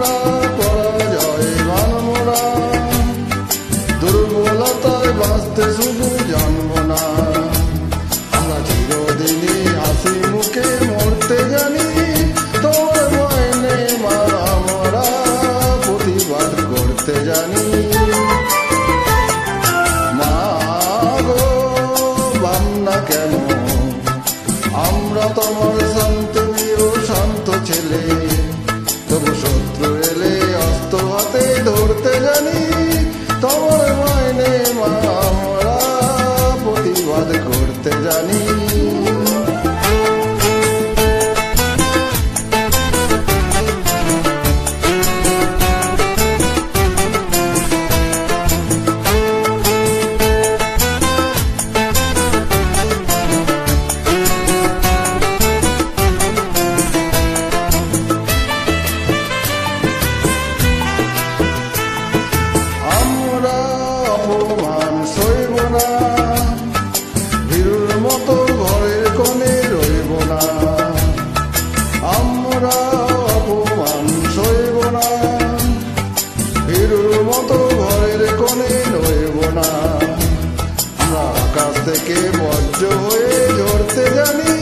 মোরা পরাজয় মানব না, দুর্বলতায় বাঁচতে শুধু জানবো না। আমরা চিরদিনই হাসি মুখে মরতে জানি, তোর ভয় নেই মা আমরা প্রতিবাদ করতে জানি। মা গো ভাবনা কেন, আমরা তোমার শান্ত প্রিয় শান্ত ছেলে, তবু শত্রু এলে অস্ত্র হাতে ধরতে জানি। তোমার মাইনে মা আমরা প্রতিবাদ করতে জানি। অপমান সইব না, ভীরুর মতো ঘরের কোণে রইব না। আমরা অপমান সইব না, ভীরুর মতো ঘরের কোণে রইব না। আমরা আকাশ থেকে বজ্র হয়ে ঝরতে জানি,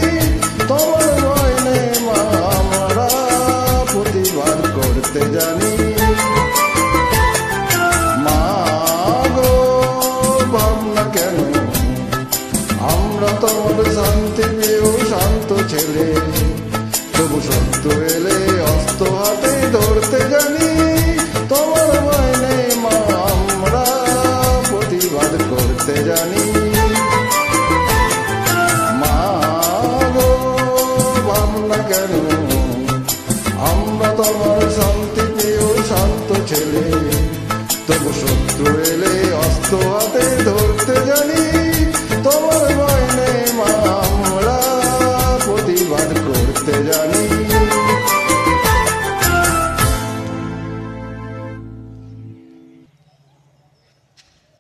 তোমার ভয় নেই মা আমরা প্রতিবাদ করতে জানি। তোমার শান্তি প্রিয় শান্ত ছেলে, তবু শত্রু এলে অস্ত্র হাতে ধরতে জানি।